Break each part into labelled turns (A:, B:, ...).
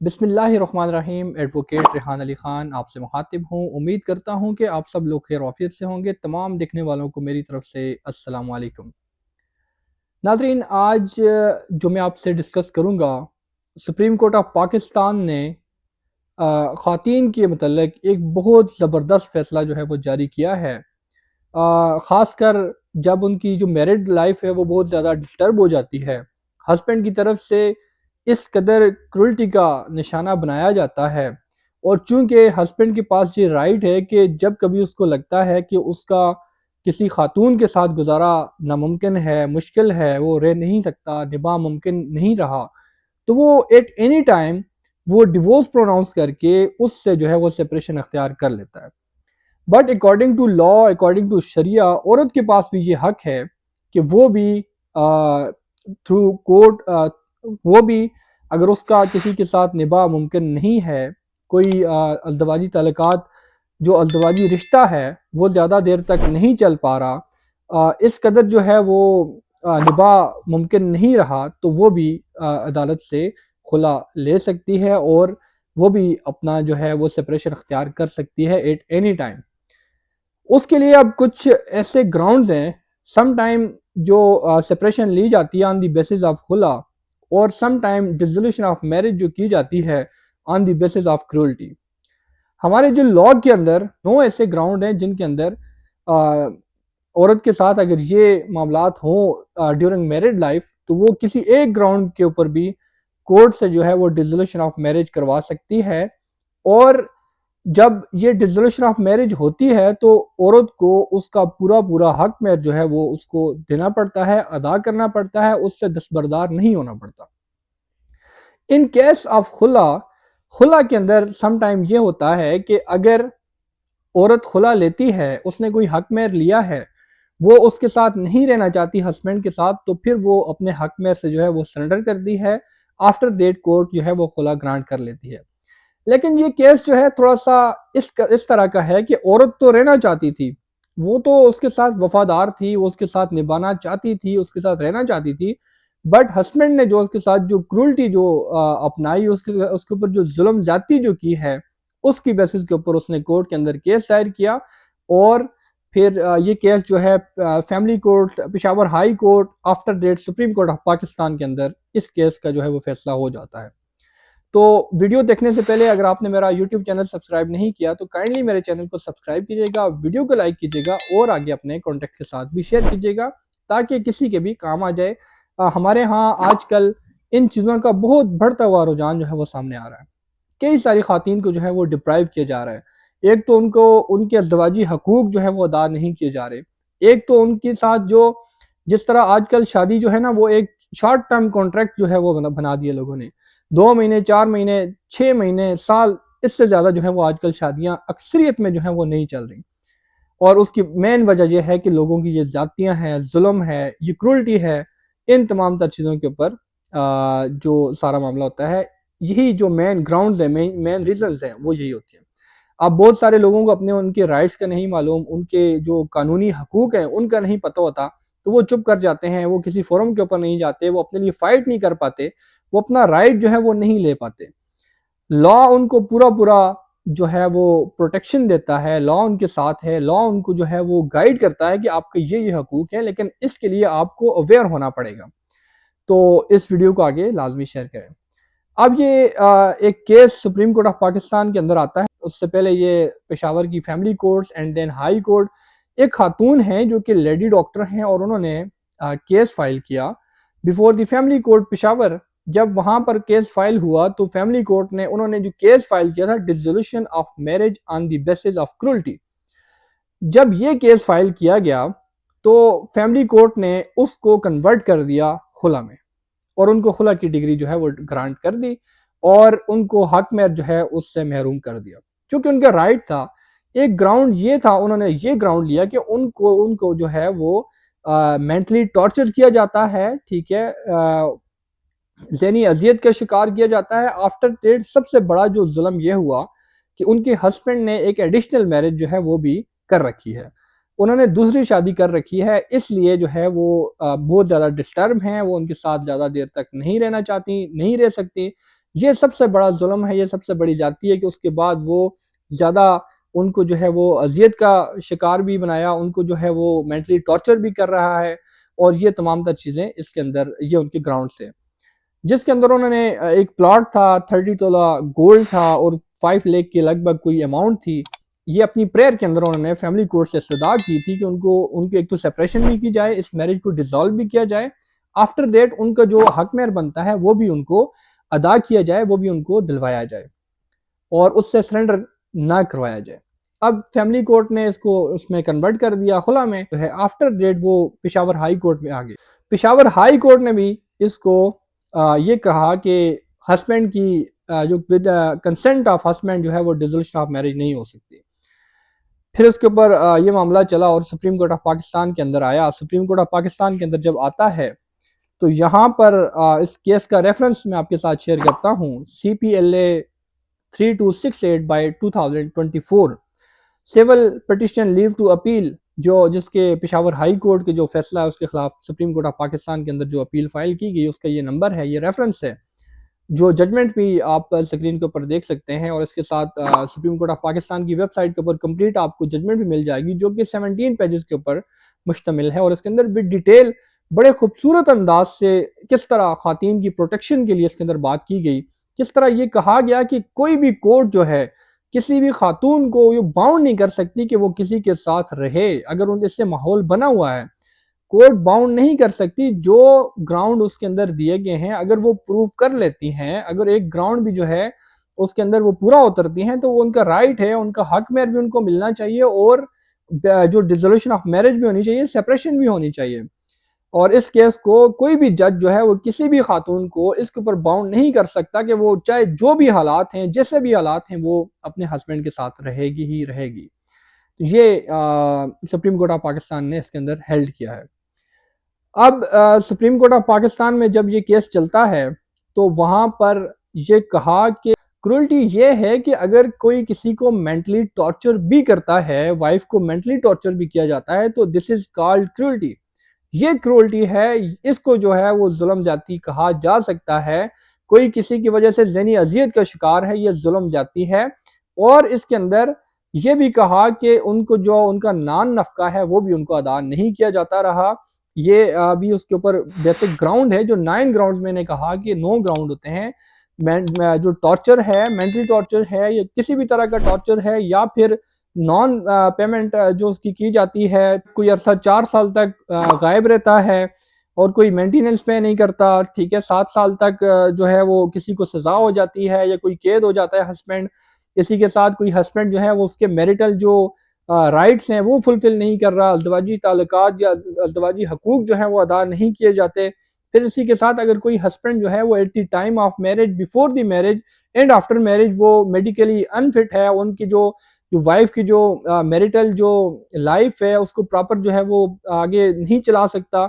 A: بسم اللہ الرحمن الرحیم۔ ایڈوکیٹ ریحان علی خان آپ سے مخاطب ہوں۔ امید کرتا ہوں کہ آپ سب لوگ خیر و عافیت سے ہوں گے۔ تمام دیکھنے والوں کو میری طرف سے السلام علیکم۔ ناظرین، آج جو میں آپ سے ڈسکس کروں گا، سپریم کورٹ آف پاکستان نے خواتین کے متعلق ایک بہت زبردست فیصلہ جو ہے وہ جاری کیا ہے، خاص کر جب ان کی جو میرڈ لائف ہے وہ بہت زیادہ ڈسٹرب ہو جاتی ہے، ہسبینڈ کی طرف سے اس قدر کرولٹی کا نشانہ بنایا جاتا ہے، اور چونکہ ہسبینڈ کے پاس یہ رائٹ ہے کہ جب کبھی اس کو لگتا ہے کہ اس کا کسی خاتون کے ساتھ گزارا ناممکن ہے، مشکل ہے، وہ رہ نہیں سکتا، نباہ ممکن نہیں رہا، تو وہ ایٹ اینی ٹائم وہ ڈیورس پروناؤنس کر کے اس سے جو ہے وہ سپریشن اختیار کر لیتا ہے۔ But according to law, according to شریعہ، عورت کے پاس بھی یہ حق ہے کہ وہ بھی تھرو کورٹ، وہ بھی اگر اس کا کسی کے ساتھ نباہ ممکن نہیں ہے، کوئی ازدواجی تعلقات، جو ازدواجی رشتہ ہے وہ زیادہ دیر تک نہیں چل پا رہا، اس قدر جو ہے وہ نباہ ممکن نہیں رہا، تو وہ بھی عدالت سے خلا لے سکتی ہے، اور وہ بھی اپنا جو ہے وہ سپریشن اختیار کر سکتی ہے ایٹ اینی ٹائم۔ اس کے لیے اب کچھ ایسے گراؤنڈز ہیں، سم ٹائم جو سپریشن لی جاتی ہے آن دی بیسس آف خلا، اور some time dissolution of marriage جو کی جاتی ہے آن دی بیسس آف کرولٹی۔ ہمارے جو لاء کے اندر 9 ایسے گراؤنڈ ہیں جن کے اندر عورت کے ساتھ اگر یہ معاملات ہوں ڈیورنگ میرڈ لائف، تو وہ کسی ایک گراؤنڈ کے اوپر بھی کورٹ سے جو ہے وہ ڈیزولوشن آف میرج کروا سکتی ہے، اور جب یہ ڈیزولوشن آف میرج ہوتی ہے تو عورت کو اس کا پورا حق میں جو ہے وہ اس کو دینا پڑتا ہے، ادا کرنا پڑتا ہے، اس سے دستبردار نہیں ہونا پڑتا۔ ان کیس آف خلا کے اندر سم ٹائم یہ ہوتا ہے کہ اگر عورت خلا لیتی ہے، اس نے کوئی حق مہر لیا ہے، وہ اس کے ساتھ نہیں رہنا چاہتی ہسبینڈ کے ساتھ، تو پھر وہ اپنے حق مہر سے جو ہے وہ سرنڈر کرتی ہے، آفٹر دیٹ کورٹ جو ہے وہ خلا گرانٹ کر لیتی ہے۔ لیکن یہ کیس جو ہے تھوڑا سا اس طرح کا ہے کہ عورت تو رہنا چاہتی تھی، وہ تو اس کے ساتھ وفادار تھی، وہ اس کے ساتھ نبھانا چاہتی تھی، اس کے ساتھ رہنا چاہتی تھی، بٹ ہسبینڈ نے جو اس کے ساتھ جو کرولٹی جو اپنائی، اس کے اوپر جو ظلم زیادتی جو کی ہے، اس کی بیسس کے اوپر اس نے کورٹ کے اندر کیس دائر کیا، اور پھر یہ کیس جو ہے family court, Peshawar high court, after date supreme court of Pakistan کے اندر اس کیس کا جو ہے وہ فیصلہ ہو جاتا ہے۔ تو ویڈیو دیکھنے سے پہلے اگر آپ نے میرا یوٹیوب چینل سبسکرائب نہیں کیا تو کائنڈلی میرے چینل کو سبسکرائب کیجیے گا، ویڈیو کو لائک کیجیے گا، اور آگے اپنے کانٹیکٹ کے ساتھ بھی شیئر کیجیے گا تاکہ کسی کے بھی کام آ جائے۔ ہمارے ہاں آج کل ان چیزوں کا بہت بڑھتا ہوا رجحان جو ہے وہ سامنے آ رہا ہے، کئی ساری خواتین کو جو ہے وہ ڈپرائیو کیا جا رہا ہے۔ ایک تو ان کے ازدواجی حقوق جو ہے وہ ادا نہیں کیے جا رہے، ایک تو ان کے ساتھ جو جس طرح آج کل شادی جو ہے نا وہ ایک شارٹ ٹرم کانٹریکٹ جو ہے وہ بنا دیے لوگوں نے، 2 مہینے، 4 مہینے، 6 مہینے، سال، اس سے زیادہ جو ہے وہ آج کل شادیاں اکثریت میں جو ہیں وہ نہیں چل رہی، اور اس کی مین وجہ یہ ہے کہ لوگوں کی یہ زیادتیاں ہیں، ظلم ہے، یہ کرولٹی ہے، ان تمام تر چیزوں کے اوپر جو سارا معاملہ ہوتا ہے، یہی جو مین گراؤنڈز ہیں، مین ریزنز ہیں، وہ یہی ہوتی ہیں۔ اب بہت سارے لوگوں کو اپنے ان کے رائٹس کا نہیں معلوم، ان کے جو قانونی حقوق ہیں ان کا نہیں پتہ ہوتا، تو وہ چپ کر جاتے ہیں، وہ کسی فورم کے اوپر نہیں جاتے، وہ اپنے لیے فائٹ نہیں کر پاتے، وہ اپنا رائٹ جو ہے وہ نہیں لے پاتے۔ لا ان کو پورا جو ہے وہ پروٹیکشن دیتا ہے، لا ان کے ساتھ ہے، لا ان کو جو ہے وہ گائیڈ کرتا ہے کہ آپ کے یہ حقوق ہیں، لیکن اس کے لیے آپ کو اویئر ہونا پڑے گا۔ تو اس ویڈیو کو آگے لازمی شیئر کریں۔ اب یہ ایک case supreme court of Pakistan کے اندر آتا ہے، اس سے پہلے یہ پشاور کی family courts and then high court, ایک خاتون ہیں جو کہ لیڈی ڈاکٹر ہیں، اور انہوں نے کیس فائل کیا before the family court Peshawar. جب وہاں پر کیس فائل ہوا تو فیملی کورٹ نے انہوں نے جو کیس فائل کیا تھا dissolution of marriage on the basis of cruelty, جب یہ کیس فائل کیا گیا تو فیملی کورٹ نے اس کو کنورٹ کر دیا خلا میں، اور ان کو خلا کی ڈگری جو ہے وہ گرانٹ کر دی، اور ان کو حق مہر جو ہے اس سے محروم کر دیا، چونکہ ان کا رائٹ تھا۔ ایک گراؤنڈ یہ تھا، انہوں نے یہ گراؤنڈ لیا کہ ان کو جو ہے وہ مینٹلی ٹارچر کیا جاتا ہے، ٹھیک ہے، ذہنی اذیت کا شکار کیا جاتا ہے۔ آفٹر ڈیٹ سب سے بڑا جو ظلم یہ ہوا کہ ان کے ہسبینڈ نے ایک ایڈیشنل میرج جو ہے وہ بھی کر رکھی ہے، انہوں نے دوسری شادی کر رکھی ہے، اس لیے جو ہے وہ بہت زیادہ ڈسٹرب ہیں، وہ ان کے ساتھ زیادہ دیر تک نہیں رہنا چاہتی، نہیں رہ سکتی، یہ سب سے بڑا ظلم ہے، یہ سب سے بڑی زیادتی ہے کہ اس کے بعد وہ زیادہ ان کو جو ہے وہ اذیت کا شکار بھی بنایا، ان کو جو ہے وہ مینٹلی ٹارچر بھی کر رہا ہے، اور یہ تمام تر چیزیں اس کے اندر یہ ان کے گراؤنڈ سے، جس کے اندر انہوں نے ایک پلاٹ تھا، 30 تولہ گولڈ تھا اور 5 لاکھ کے لگ بھگ کوئی اماؤنٹ تھی۔ یہ اپنی پریئر کے اندر انہوں نے فیملی کورٹ سے استدعا کی تھی کہ ان کے ایک تو سیپریشن بھی کی جائے، اس میرج کو ڈیزالو بھی کیا جائے، آفٹر دیٹ ان کا جو حق مہر بنتا ہے وہ بھی ان کو ادا کیا جائے، وہ بھی ان کو دلوایا جائے اور اس سے سرنڈر نہ کروایا جائے۔ اب فیملی کورٹ نے اس کو اس میں کنورٹ کر دیا خلا میں، جو ہے آفٹر ڈیٹ وہ پشاور ہائی کورٹ میں آ گئی۔ پشاور ہائی کورٹ نے بھی اس کو یہ کہا کہ ہسبینڈ کی جو ود کنسنٹ آف ہسبینڈ جو ہے وہ ڈیزولوشن آف میرج نہیں ہو سکتی۔ پھر اس کے اوپر یہ معاملہ چلا اور سپریم کورٹ آف پاکستان کے اندر آیا۔ سپریم کورٹ آف پاکستان کے اندر جب آتا ہے تو یہاں پر اس کیس کا ریفرنس میں آپ کے ساتھ شیئر کرتا ہوں، CPLA 3268 by 2024 civil petition leave to appeal, جس کے پشاور ہائی کورٹ کے جو فیصلہ ہے اس کے خلاف سپریم کورٹ آف پاکستان کے اندر جو اپیل فائل کی گئی، اس کا یہ نمبر ہے، یہ ریفرنس ہے، جو ججمنٹ بھی آپ سکرین کے اوپر دیکھ سکتے ہیں، اور اس کے ساتھ سپریم کورٹ آف پاکستان کی ویب سائٹ کے اوپر کمپلیٹ آپ کو ججمنٹ بھی مل جائے گی، جو کہ 17 پیجز کے اوپر مشتمل ہے، اور اس کے اندر بھی ڈیٹیل بڑے خوبصورت انداز سے کس طرح خواتین کی پروٹیکشن کے لیے اس کے اندر بات کی گئی، کس طرح یہ کہا گیا کہ کوئی بھی کورٹ جو ہے کسی بھی خاتون کو یہ باؤنڈ نہیں کر سکتی کہ وہ کسی کے ساتھ رہے، اگر ان سے ماحول بنا ہوا ہے کورٹ باؤنڈ نہیں کر سکتی، جو گراؤنڈ اس کے اندر دیے گئے ہیں اگر وہ پروف کر لیتی ہیں، اگر ایک گراؤنڈ بھی جو ہے اس کے اندر وہ پورا اترتی ہیں تو وہ ان کا رائٹ ہے، ان کا حق مہر بھی ان کو ملنا چاہیے، اور جو ڈیزولوشن آف میرج بھی ہونی چاہیے، سیپریشن بھی ہونی چاہیے۔ اور اس کیس کو کوئی بھی جج جو ہے وہ کسی بھی خاتون کو اس کے اوپر باؤنڈ نہیں کر سکتا کہ وہ چاہے جو بھی حالات ہیں، جیسے بھی حالات ہیں، وہ اپنے ہسبینڈ کے ساتھ رہے گی ہی رہے گی۔ یہ سپریم کورٹ آف پاکستان نے اس کے اندر ہیلڈ کیا ہے۔ اب سپریم کورٹ آف پاکستان میں جب یہ کیس چلتا ہے تو وہاں پر یہ کہا کہ کرولٹی یہ ہے کہ اگر کوئی کسی کو مینٹلی ٹارچر بھی کرتا ہے، وائف کو مینٹلی ٹارچر بھی کیا جاتا ہے، تو دس از کالڈ کرولٹی، یہ کرولٹی ہے، اس کو جو ہے وہ ظلم زیادتی کہا جا سکتا ہے۔ کوئی کسی کی وجہ سے ذہنی اذیت کا شکار ہے، یہ ظلم زیادتی ہے، اور اس کے اندر یہ بھی کہا کہ ان کو جو ان کا نان نفقہ ہے وہ بھی ان کو ادا نہیں کیا جاتا رہا۔ یہ بھی اس کے اوپر بیسک گراؤنڈ ہے، جو 9 گراؤنڈ میں نے کہا کہ 9 گراؤنڈ ہوتے ہیں، جو ٹارچر ہے، مینٹلی ٹارچر ہے، یا کسی بھی طرح کا ٹارچر ہے، یا پھر نان پیمنٹ جو اس کی جاتی ہے، کوئی عرصہ 4 سال تک غائب رہتا ہے اور کوئی مینٹیننس پے نہیں کرتا، ٹھیک ہے، 7 سال تک جو ہے وہ کسی کو سزا ہو جاتی ہے، یا کوئی قید ہو جاتا ہے ہسبینڈ، اسی کے ساتھ کوئی ہسبینڈ جو ہے وہ اس کے میریٹل جو رائٹس ہیں وہ فلفل نہیں کر رہا، ازدواجی تعلقات یا ازدواجی حقوق جو ہیں وہ ادا نہیں کیے جاتے، پھر اسی کے ساتھ اگر کوئی ہسبینڈ جو ہے وہ at the time of marriage, before the marriage and after marriage وہ میڈیکلی انفٹ ہے، ان کی جو وائف کی جو میریٹل جو لائف ہے اس کو پراپر جو ہے وہ آگے نہیں چلا سکتا،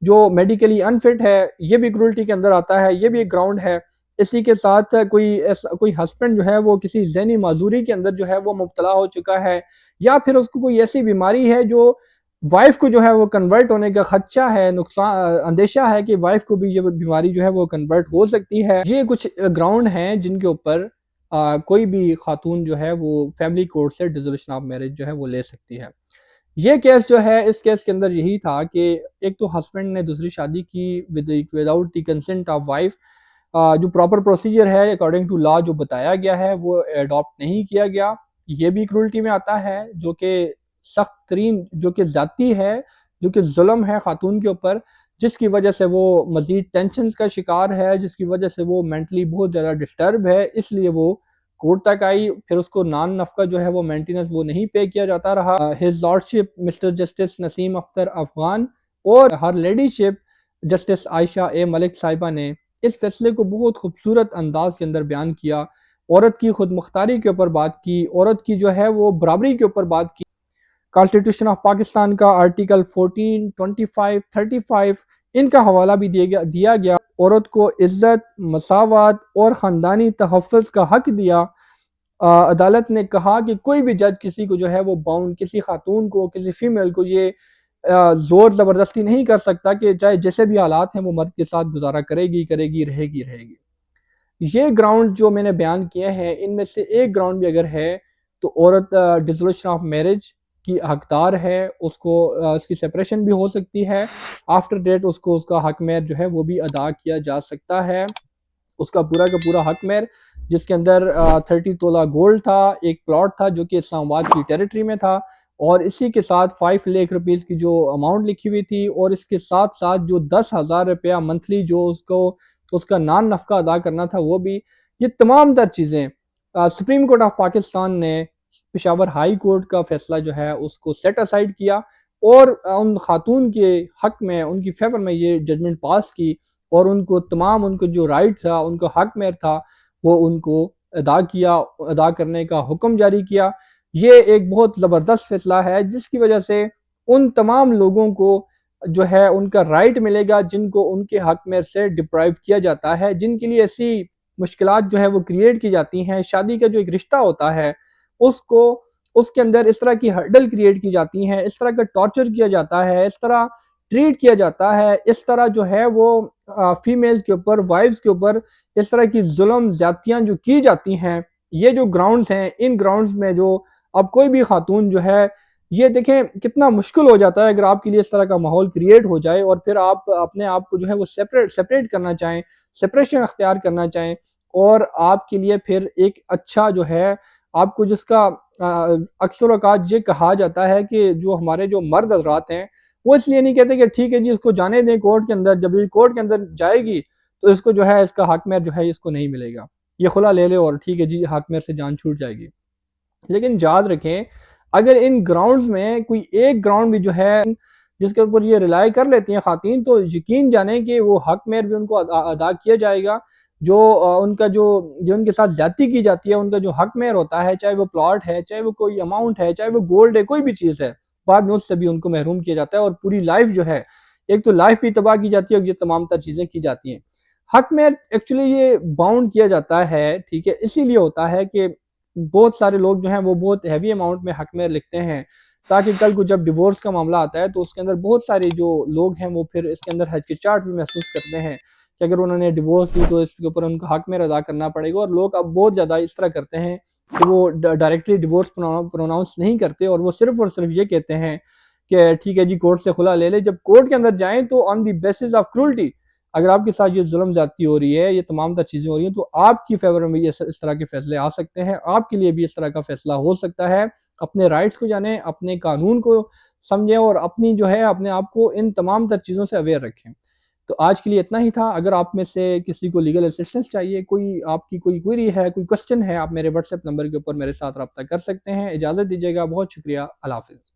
A: جو میڈیکلی انفٹ ہے، یہ بھی کرولٹی کے اندر آتا ہے، یہ بھی ایک گراؤنڈ ہے۔ اسی کے ساتھ کوئی ہسبینڈ جو ہے وہ کسی ذہنی معذوری کے اندر جو ہے وہ مبتلا ہو چکا ہے، یا پھر اس کو کوئی ایسی بیماری ہے جو وائف کو جو ہے وہ کنورٹ ہونے کا خدشہ ہے، نقصان اندیشہ ہے کہ وائف کو بھی یہ بیماری جو ہے وہ کنورٹ ہو سکتی ہے۔ یہ کچھ گراؤنڈ ہیں جن کے اوپر کوئی بھی خاتون جو ہے وہ فیملی کورٹ سے ڈیزولوشن آف میرج جو ہے وہ لے سکتی ہے۔ یہ کیس جو ہے، اس کیس کے اندر یہی تھا کہ ایک تو ہسبینڈ نے دوسری شادی کی without the consent of wife, جو پراپر پروسیجر ہے اکارڈنگ ٹو لا جو بتایا گیا ہے وہ اڈاپٹ نہیں کیا گیا، یہ بھی کرولٹی میں آتا ہے، جو کہ سخت ترین، جو کہ زیادتی ہے، جو کہ ظلم ہے خاتون کے اوپر، جس کی وجہ سے وہ مزید ٹینشنز کا شکار ہے، جس کی وجہ سے وہ مینٹلی بہت زیادہ ڈسٹرب ہے، اس لیے وہ کورٹ تک آئی، پھر اس کو نان نفقہ جو ہے وہ مینٹیننس وہ نہیں پے کیا جاتا رہا۔ ہز لارڈشپ مسٹر جسٹس نسیم اختر افغان اور ہر لیڈی شپ جسٹس عائشہ اے ملک صاحبہ نے اس فیصلے کو بہت خوبصورت انداز کے اندر بیان کیا، عورت کی خود مختاری کے اوپر بات کی، عورت کی جو ہے وہ برابری کے اوپر بات کی۔ کانسٹیٹیوشن آف پاکستان کا آرٹیکل 14، 25، 35 ان کا حوالہ بھی دیا گیا، عورت کو عزت، مساوات اور خاندانی تحفظ کا حق دیا۔ عدالت نے کہا کہ کوئی بھی جج کسی کو جو ہے وہ باؤنڈ، کسی خاتون کو، کسی فیمیل کو یہ زور زبردستی نہیں کر سکتا کہ چاہے جیسے بھی حالات ہیں وہ مرد کے ساتھ گزارا کرے گی رہے گی۔ یہ گراؤنڈ جو میں نے بیان کیے ہیں ان میں سے ایک گراؤنڈ بھی اگر ہے تو عورت ڈسولوشن آف میرج کی حقدار ہے، اس کو اس کی سپریشن بھی ہو سکتی ہے، آفٹر ڈیٹ اس کو اس کا حق مہر جو ہے وہ بھی ادا کیا جا سکتا ہے، اس کا پورا حق مہر جس کے اندر 30 تولہ گولڈ تھا، ایک پلاٹ تھا جو کہ اسلام آباد کی ٹیریٹری میں تھا، اور اسی کے ساتھ 5 لاکھ روپیز کی جو اماؤنٹ لکھی ہوئی تھی، اور اس کے ساتھ ساتھ جو 10,000 روپیہ منتھلی جو اس کا نان نفقہ ادا کرنا تھا وہ بھی۔ یہ تمام تر چیزیں سپریم کورٹ آف پاکستان نے پشاور ہائی کورٹ کا فیصلہ جو ہے اس کو سیٹ اسائیڈ کیا، اور ان خاتون کے حق میں ان کی فیور میں یہ ججمنٹ پاس کی، اور ان کو تمام ان کو جو رائٹ تھا، ان کا حق مہر تھا، وہ ان کو ادا کرنے کا حکم جاری کیا۔ یہ ایک بہت زبردست فیصلہ ہے جس کی وجہ سے ان تمام لوگوں کو جو ہے ان کا رائٹ ملے گا جن کو ان کے حق مہر سے ڈپرائیو کیا جاتا ہے، جن کے لیے ایسی مشکلات جو ہے وہ کریٹ کی جاتی ہیں، شادی کا جو ایک رشتہ ہوتا ہے اس کے اندر اس طرح کی ہرڈل کریٹ کی جاتی ہیں، اس طرح کا ٹارچر کیا جاتا ہے، اس طرح ٹریٹ کیا جاتا ہے، اس طرح جو ہے وہ فیمیل کے اوپر، وائفز کے اوپر اس طرح کی ظلم زیادتیاں جو کی جاتی ہیں۔ یہ جو گراؤنڈز ہیں، ان گراؤنڈز میں جو اب کوئی بھی خاتون جو ہے، یہ دیکھیں کتنا مشکل ہو جاتا ہے اگر آپ کے لیے اس طرح کا ماحول کریٹ ہو جائے، اور پھر آپ اپنے آپ کو جو ہے وہ سپریٹ کرنا چاہیں، سپریشن اختیار کرنا چاہیں، اور آپ کے لیے پھر ایک اچھا جو ہے آپ کو جس کا اکثر اوقات یہ کہا جاتا ہے کہ جو ہمارے جو مرد حضرات ہیں وہ اس لیے نہیں کہتے کہ ٹھیک ہے جی اس کو جانے دیں کورٹ کے اندر، جب یہ کورٹ کے اندر جائے گی تو اس کو جو ہے اس کا حق مہر جو ہے اس کو نہیں ملے گا، یہ خلا لے لے اور ٹھیک ہے جی حق مہر سے جان چھوٹ جائے گی۔ لیکن یاد رکھیں اگر ان گراؤنڈز میں کوئی ایک گراؤنڈ بھی جو ہے جس کے اوپر یہ ریلائی کر لیتی ہیں خواتین، تو یقین جانیں کہ وہ حق مہر بھی ان کو ادا کیا جائے گا، جو ان کا جو ان کے ساتھ زیادتی کی جاتی ہے، ان کا جو حق مہر ہوتا ہے، چاہے وہ پلاٹ ہے، چاہے وہ کوئی اماؤنٹ ہے، چاہے وہ گولڈ ہے، کوئی بھی چیز ہے، بعد میں اس سے بھی ان کو محروم کیا جاتا ہے، اور پوری لائف جو ہے، ایک تو لائف بھی تباہ کی جاتی ہے اور یہ تمام تر چیزیں کی جاتی ہیں۔ حق مہر ایکچولی یہ باؤنڈ کیا جاتا ہے، ٹھیک ہے، اسی لیے ہوتا ہے کہ بہت سارے لوگ جو ہیں وہ بہت ہیوی اماؤنٹ میں حق مہر لکھتے ہیں، تاکہ کل کو جب ڈیورس کا معاملہ آتا ہے تو اس کے اندر بہت سارے جو لوگ ہیں وہ پھر اس کے اندر ہچکچاہٹ بھی محسوس کرتے ہیں کہ اگر انہوں نے ڈیورس دی تو اس کے اوپر ان کو حق مہر ادا کرنا پڑے گا، اور لوگ اب بہت زیادہ اس طرح کرتے ہیں کہ وہ ڈائریکٹلی ڈیورس پروناؤنس نہیں کرتے، اور وہ صرف اور صرف یہ کہتے ہیں کہ ٹھیک ہے جی کورٹ سے خلا لے لے۔ جب کورٹ کے اندر جائیں تو آن دی بیسس آف کرولٹی، اگر آپ کے ساتھ یہ ظلم زیادتی ہو رہی ہے، یہ تمام تر چیزیں ہو رہی ہیں، تو آپ کی فیور میں اس طرح کے فیصلے آ سکتے ہیں، آپ کے لیے بھی اس طرح کا فیصلہ ہو سکتا ہے۔ اپنے رائٹس کو جانیں، اپنے قانون کو سمجھیں، اور اپنی جو ہے اپنے آپ کو ان تمام تر چیزوں سے اویئر رکھیں۔ تو آج کے لیے اتنا ہی تھا۔ اگر آپ میں سے کسی کو لیگل اسسٹنس چاہیے، آپ کی کوئی کوئری ہے، کوئی کوسچن ہے، آپ میرے واٹس ایپ نمبر کے اوپر میرے ساتھ رابطہ کر سکتے ہیں۔ اجازت دیجیے گا، بہت شکریہ، اللہ حافظ۔